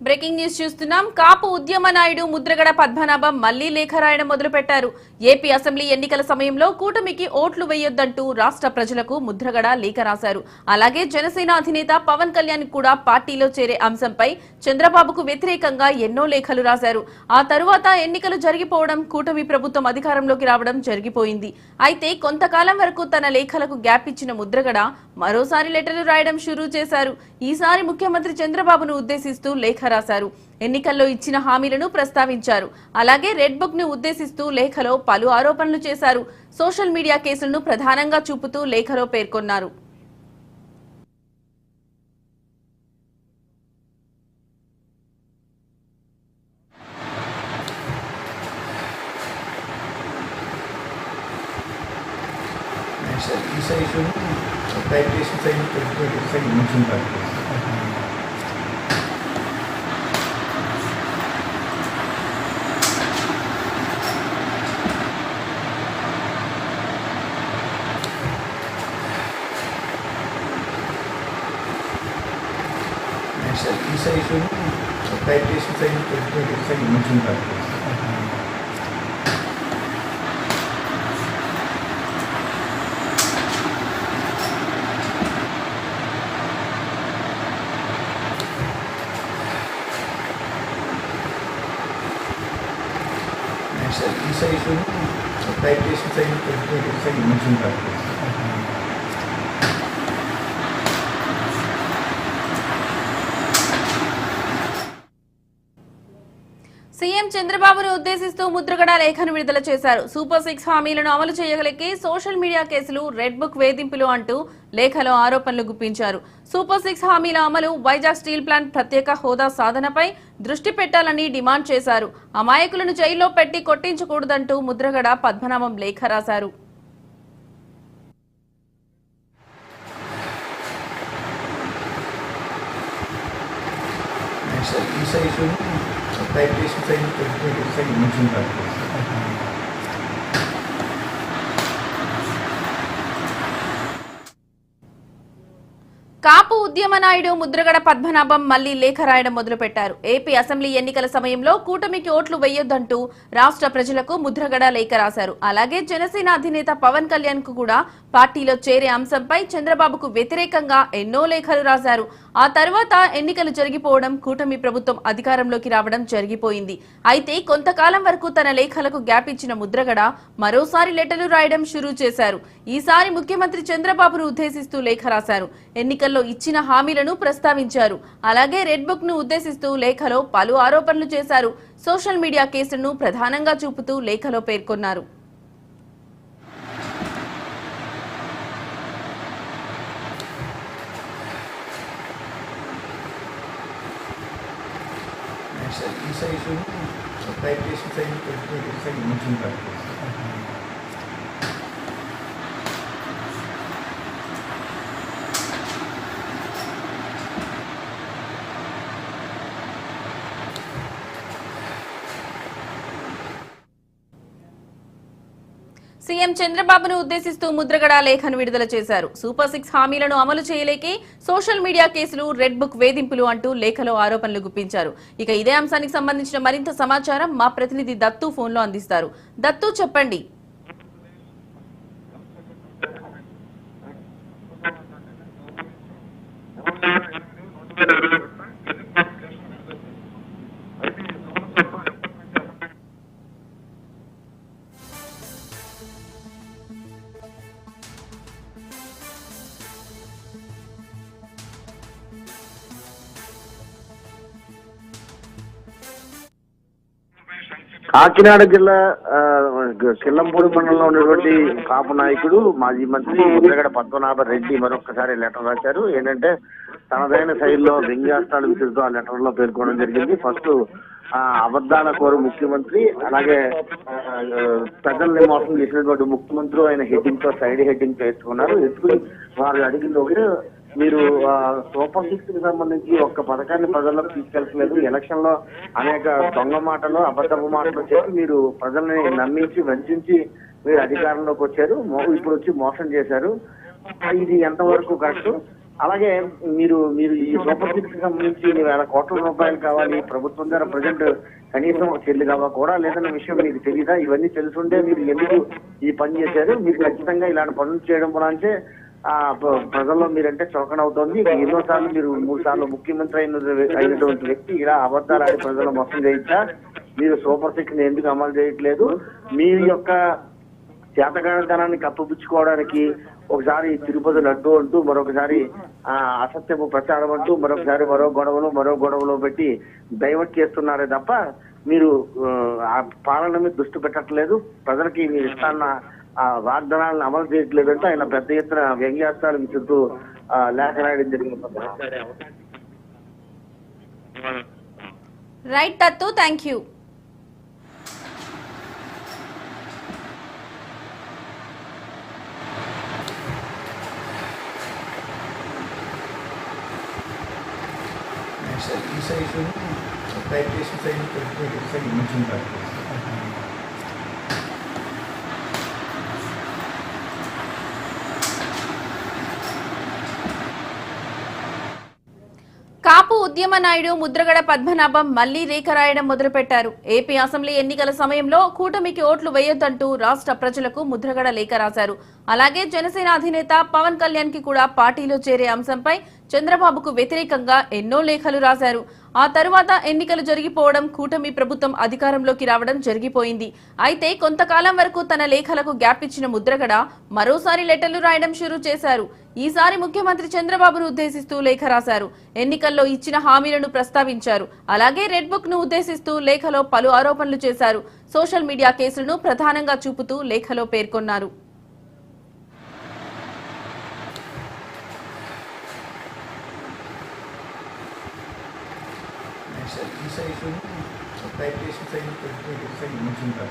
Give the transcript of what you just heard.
Breaking news చూస్తున్నాం. కాపు ఉద్యమ నాయుడు ముద్రగడ పద్మనాభం మళ్లీ లేఖ రాయడం మొదలుపెట్టారు. ఏపీ అసెంబ్లీ ఎన్నికల సమయంలో కూటమికి ఓట్లు వేయొద్దంటూ రాష్ట్ర ప్రజలకు ముద్రగడ లేఖ రాశారు. అలాగే జనసేన అధినేత పవన్ కళ్యాణ్ కూడా పార్టీలో చేరే అంశంపై చంద్రబాబుకు వ్యతిరేకంగా ఎన్నో లేఖలు రాశారు. ఆ తరువాత ఎన్నికలు జరిగిపోవడం, కూటమి ప్రభుత్వం అధికారంలోకి రావడం జరిగిపోయింది. అయితే కొంతకాలం వరకు తన లేఖలకు గ్యాప్ ఇచ్చిన ముద్రగడ మరోసారి లెటర్లు రాయడం షురూ చేశారు. ఈసారి ముఖ్యమంత్రి చంద్రబాబును ఉద్దేశిస్తూ లేఖ రాశారు. ఎన్నికల్లో ఇచ్చిన హామీలను ప్రస్తావించారు. అలాగే రెడ్ బుక్ ను ఉద్దేశిస్తూ లేఖలో పలు ఆరోపణలు చేశారు. సోషల్ మీడియా కేసులను ప్రధానంగా చూపుతూ లేఖలో పేర్కొన్నారు. సీఎం చంద్రబాబును ఉద్దేశిస్తూ ముద్రగడ లేఖను విడుదల చేశారు. సూపర్ 6 హామీలను అమలు చేయగలిగే సోషల్ మీడియా కేసులు, రెడ్ బుక్ వేధింపులు అంటూ లేఖలో ఆరోపణలు గుప్పించారు. సూపర్ 6 హామీల అమలు, వైజాగ్ స్టీల్ ప్లాంట్ ప్రత్యేక హోదా సాధనపై దృష్టి పెట్టాలని డిమాండ్ చేశారు. అమాయకులను జైల్లో పెట్టి కొట్టించకూడదంటూ ముద్రగడ పద్మనాభం లేఖ రాశారు. కాపు ఉద్యమ నాయుడు ముద్రగడ పద్మనాభం మళ్లీ లేఖ రాయడం మొదలుపెట్టారు. ఏపీ అసెంబ్లీ ఎన్నికల సమయంలో కూటమికి ఓట్లు వేయొద్దంటూ రాష్ట్ర ప్రజలకు ముద్రగడ లేఖ రాశారు. అలాగే జనసేన అధినేత పవన్ కళ్యాణ్ కు కూడా పార్టీలో చేరే అంశంపై చంద్రబాబుకు వ్యతిరేకంగా ఎన్నో లేఖలు రాశారు. ఆ తర్వాత ఎన్నికలు జరిగిపోవడం, కూటమి ప్రభుత్వం అధికారంలోకి రావడం జరిగిపోయింది. అయితే కొంతకాలం వరకు తన లేఖలకు గ్యాప్ ఇచ్చిన ముద్రగడ మరోసారి లెటర్లు రాయడం షురూ చేశారు. ఈసారి ముఖ్యమంత్రి చంద్రబాబును ఉద్దేశిస్తూ లేఖ రాశారు. ఎన్నికల్లో ఇచ్చిన హామీలను ప్రస్తావించారు. అలాగే రెడ్ బుక్ ను ఉద్దేశిస్తూ లేఖలో పలు ఆరోపణలు చేశారు. సోషల్ మీడియా కేసులను ప్రధానంగా చూపుతూ లేఖలో పేర్కొన్నారు. సీఎం చంద్రబాబును ఉద్దేశిస్తూ ముద్రగడ లేఖను విడుదల చేశారు. సూపర్ 6 హామీలను అమలు చేయలేకే సోషల్ మీడియా కేసులు, రెడ్ బుక్ వేధింపులు అంటూ లేఖలో ఆరోపణలు గుప్పించారు. ఇక ఇదే అంశానికి సంబంధించిన మరింత సమాచారం మా ప్రతినిధి దత్తు ఫోన్లో అందిస్తారు. దత్తు, చెప్పండి. కాకినాడ జిల్లా కిల్లంపూడి మండలంలో ఉన్నటువంటి కాపు నాయకుడు, మాజీ మంత్రి ముద్రగడ పద్మనాభ రెడ్డి మరొకసారి లెటర్ రాశారు. ఏంటంటే తనదైన శైలిలో వ్యంగ్యాస్త్రాలు విసురుతూ ఆ లెటర్ లో పేర్కొనడం జరిగింది. ఫస్ట్ అబద్ధాల కోరు ముఖ్యమంత్రి, అలాగే ప్రజల్ని మోసం చేసినటువంటి ముఖ్యమంత్రి ఆయన హెడ్డింగ్ తో, సైడ్ హెడ్డింగ్ తో ఎత్తుకుని వారు అడిగింది ఒకటి, మీరు సూపర్ 6 కి సంబంధించి ఒక్క పథకాన్ని ప్రజల్లోకి తీసుకెళ్తలేదు. ఎలక్షన్ లో అనేక దొంగ మాటలు, అబద్ధపు మాటలు చెప్పి మీరు ప్రజల్ని నమ్మించి, వంచి మీరు అధికారంలోకి వచ్చారు. ఇప్పుడు వచ్చి మోసం చేశారు. ఇది ఎంతవరకు కరెక్ట్? అలాగే మీరు మీరు ఈ సూపర్ సిక్స్ కి సంబంధించి 1,000 కోట్ల రూపాయలు కావాలి ప్రభుత్వం ద్వారా ప్రజెంట్ కనీసం ఒక చెల్లి కూడా లేదన్న విషయం మీకు తెలియదా? ఇవన్నీ తెలుసుంటే మీరు ఎందుకు ఈ పని చేశారు? మీరు ఖచ్చితంగా ఇలాంటి పనులు చేయడం వలనంటే ప్రజల్లో మీరంటే చొరకన అవుతోంది. ఎన్నోసార్లు మీరు 3 సార్లు ముఖ్యమంత్రి అయినటువంటి వ్యక్తి ఇలా అబద్ధాలు ఆడి ప్రజలు మోసం చేయించా? మీరు సూపర్ సిక్స్ ని ఎందుకు అమలు చేయట్లేదు? మీ యొక్క చేతగానితనాన్ని కప్పుపుచ్చుకోవడానికి ఒకసారి తిరుపతి లడ్డు అంటూ, మరొకసారి అసత్యపు ప్రచారం అంటూ, మరొకసారి మరో గొడవలు పెట్టి డైవర్ట్ చేస్తున్నారే తప్ప మీరు ఆ పాలన మీద దృష్టి పెట్టట్లేదు. ప్రజలకి మీరు ఇస్తాన్న వాగ్దానాలను అమలు చేయట్లేదు అంటే ఆయన పెద్ద ఎత్తున వ్యంగ్యాస్త్రాలు విసురుతూ లేఖ రాయడం జరిగింది. Right Dattu, thank you. ఈ సైజు టైప్ చేసిన సైజు మంచిగా కాపు ఉద్యమ నాయుడు ముద్రగడ పద్మనాభం మళ్లీ లేఖ రాయడం మొదలుపెట్టారు. ఏపీ అసెంబ్లీ ఎన్నికల సమయంలో కూటమికి ఓట్లు వేయొద్దంటూ రాష్ట్ర ప్రజలకు ముద్రగడ లేఖ రాశారు. అలాగే జనసేన అధినేత పవన్ కళ్యాణ్ కి కూడా పార్టీలో చేరే అంశంపై చంద్రబాబుకు వ్యతిరేకంగా ఎన్నో లేఖలు రాశారు. ఆ తరువాత ఎన్నికలు జరిగిపోవడం, కూటమి ప్రభుత్వం అధికారంలోకి రావడం జరిగిపోయింది. అయితే కొంతకాలం వరకు తన లేఖలకు గ్యాప్ ఇచ్చిన ముద్రగడ మరోసారి లెటర్లు రాయడం షురూ చేశారు. ఈసారి ముఖ్యమంత్రి చంద్రబాబును ఉద్దేశిస్తూ లేఖ రాశారు. ఎన్నికల్లో ఇచ్చిన హామీలను ప్రస్తావించారు. అలాగే రెడ్ బుక్ ను ఉద్దేశిస్తూ లేఖలో పలు ఆరోపణలు చేశారు. సోషల్ మీడియా కేసులను ప్రధానంగా చూపుతూ లేఖలో పేర్కొన్నారు. ఈ సైజు టైప్ చేసిన సైజు మంచిగా